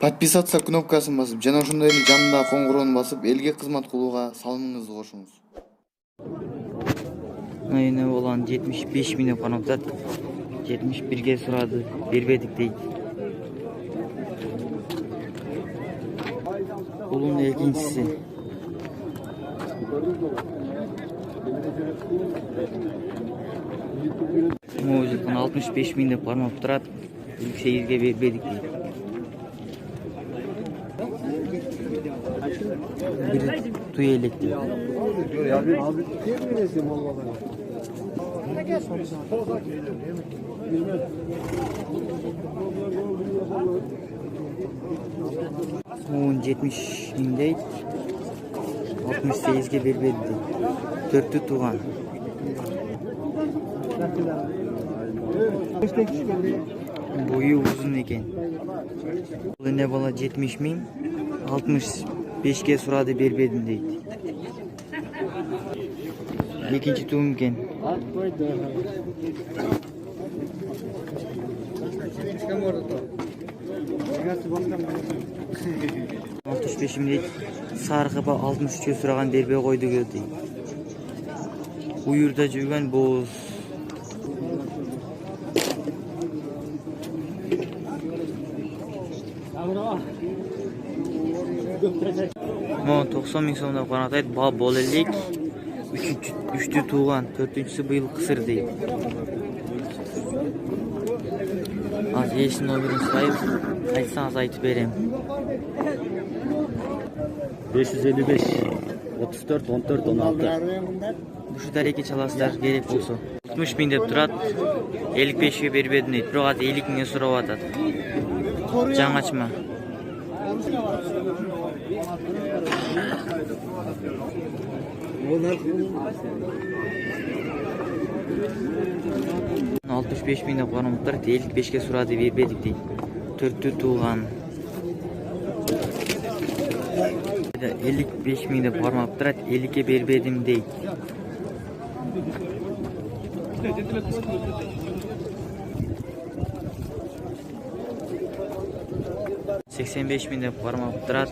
Подписаться кнопкасын басып, жана ошондой эле жанындагы коңгуроону басып, элге кызмат кылууга салымыңызды кошуңуз. Эне болгон 75 миң деп канаптат. 71ге сурады, бербедик дейт. Улун экинчиси. Музыканы 65 миң деп кармап турат. 8ге бербедик дейт. Бир туй элек дейт. 70 миң дейт. 68ге бербеди дейт. 4 тууган. Бою узун экен. Бул эне бала 70 миң, 65ге сурады, бербедим дейт. Экинчи туум экен. 65 миң дейт. Саркыба 63ге сураган, бербей койду дейт. Уюрда жүргөн боз. Мо 90 миң сомдо канатайт, бал бол элек. 3-түү тууган, 4-түнчүсү быйыл кысыр дейт. Азыр эшин номерин сурайбыз, айтсаңыз айтып берем. 555 34 14 16. Ушудар эки чаласыздар керек болсо. 60 миң деп турат, 55ге бербедим дейт. Бирок азыр 50 миңге сурап атат. Жаңачма. Он 65 миң деп карамаптар, 55ге сурады, бербедик дейт. 4 тууган. 55 миң деп кармаптар, 50ге бербедим дейт. 85 миң деп кармаптар,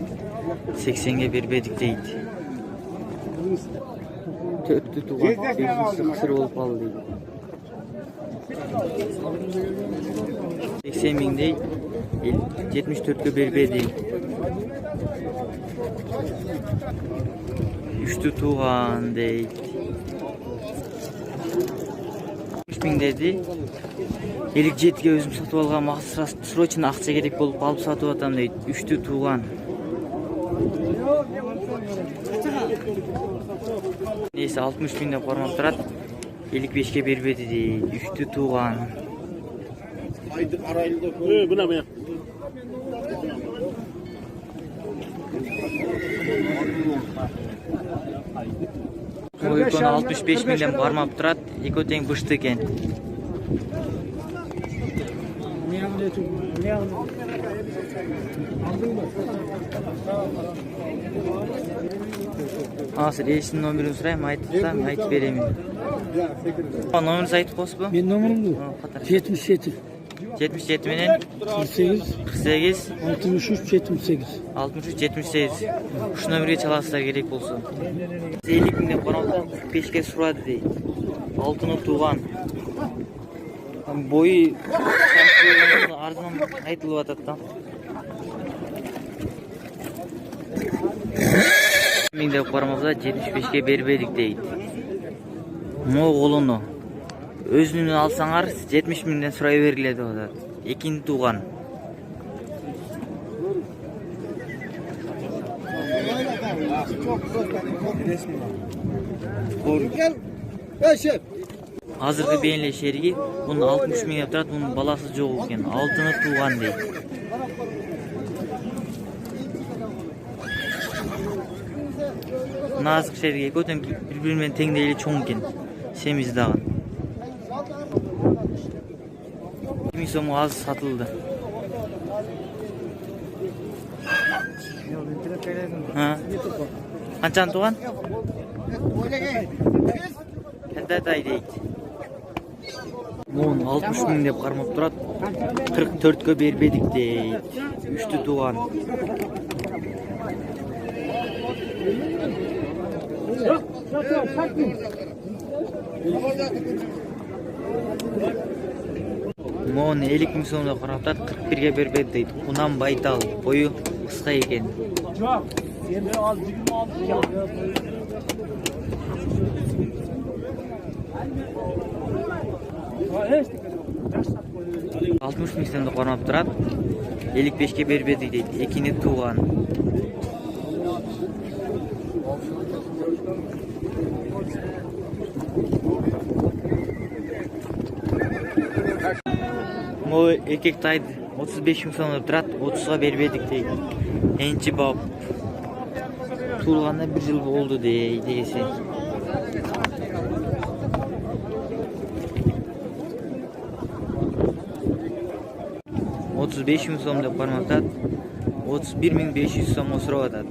80ге бербедик дейт. 4 тууган, 5-нчи кысыр болуп калды дейт. 80 миң дейт, 74ге бербедик. 3 тууган дейт. 3 миң деди. 57ге өзүм сатып алган, срочно акча керек болуп алып сатып атам дейт. 3 тууган. Нейсе 60 миң деп кармап турат, 55ге бербеди дейт. 3 тууган. Койкон 65 миң деп кармап турат, экөө тең бышты экен. Азыр эшин номерин сурайм, айтсам айтып берем. Номерин айтып койсузбу? Менин номерим 77 77 менен 48 63 78. 63 78. Ушу номерге чаласыздар керек болсо. 50 миң деп каралса, 45ге сурады дейт. Алтыны тууган. Бою арзан айтылып атат да. 1000 деп кармаса, 75ге бербедик дейт. Моголуну өзүнүн алсаңар 70 миңден сурай бергиле деп атат. Экинчи тууган. Азыркы бейнеле шериги мунун 60 миң деп турат, мунун баласы жок экен. Алтыны тууган дейт. Назык шериги көтөн бири-бири менен теңдей эле чоң экен. Семиз дагы. 2000 сомго аз сатылды. Канчаны тууган? Кандай дейт. Моун 60 миң деп кармап турат. 44кө бербедик дейт. 3-түү тууган. Моун 50 миң сомдо кармап турат. 41ге бербедик дейт. Кунан байтал, бою кыска экен. Алтымыш миң сомдо кармап турат. 55ке бербедик дейт. Экини тууган. Мо эркек тайды 35 миң сомдо турат. 30га бербедик дейт. Энчи бап. Туулганда 1 жыл болду дегеси. $35 миң сом деп карматат. 31.500 сомго сурап атат.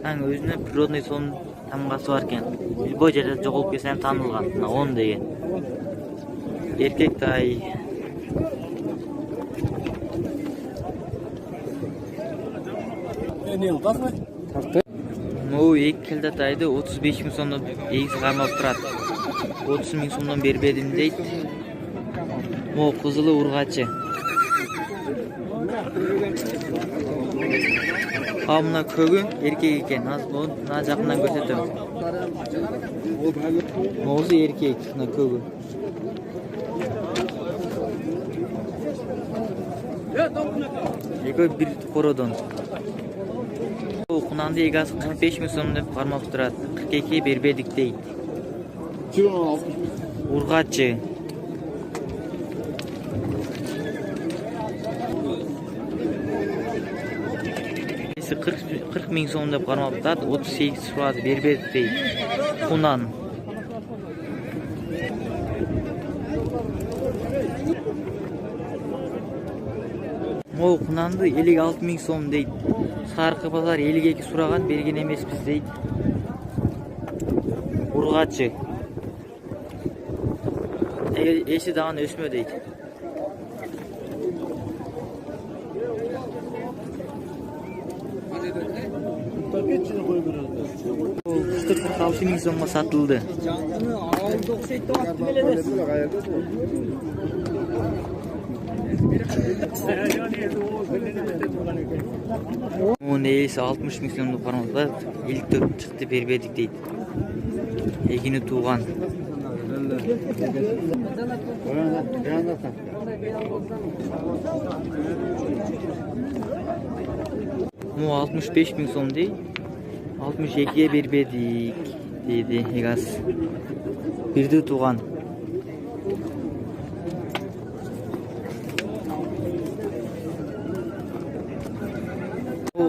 Аң өзүнө природный сон тамгасы бар экен. Любой жерде жоголуп кетсем таанылган. 10 деген. Эркек тай. Могу 2 келде тайды 35 миң сомдон эгиз кармап турат. 30 миң сомдон бербедим дейт. Могу кызылы ургачы. Мына көгү эркек экен. Аз болду, мына жакындан көрсөтөм. Могусу эркек, мына көгү. Экөө бир кородон. Кунанды эгасы 45 миң сом деп кармап турат. 42 бербедик дейт. Ургачы. Эси 40 миң сом деп кармап турат. 38 сурат бербедик дейт. Кунан. Могу кунанды 56 миң сом дейт. Саркы базар 52 сураган, берген эмеспиз дейт. Ургачы. Эси дагы өсмө дейт. Кыштык 46 миң сомго сатылды. Onun eğisi 60 ming so'mni qarmoqda 54 chiqdi berbedik deydi. Egini tuğan. Bu 65 ming so'm değil. 62'ye berbedik dedi Egas. Birdi tuğan.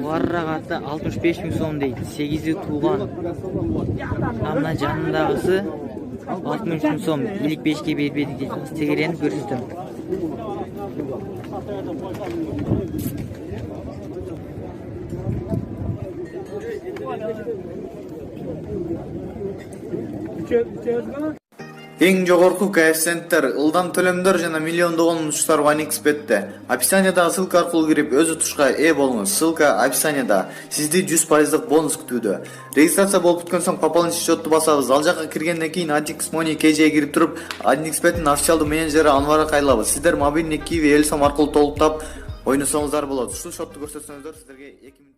Qarrag'atda 65 ming so'm deydi. 8'i tuğan. Amna janındagısı 60 ming so'm. İlk 5'ke berbedik deydi. Tegerenip ko'rsatdim. Эң жогорку коэффициенттер, ылдам төлөмдөр жана миллиондогон утуштар OneXBet'те. Описаниядагы ссылка аркылуу кирип өз утушка ээ болуңуз. Ссылка описанияда. Сизди 100% бонус күтүүдө. Регистрация болуп бүткөн соң пополнить счетту басабыз. Ал жакка киргенден кийин Adix Money KJ'ге кирип туруп, OneXBet'ин официалдуу менеджери Анварга кайрылабыз. Сиздер мобильный Kiwi Элсом аркылуу толуктап ойносоңуздар болот. Ушул счетту көрсөтсөңүздөр сиздерге 2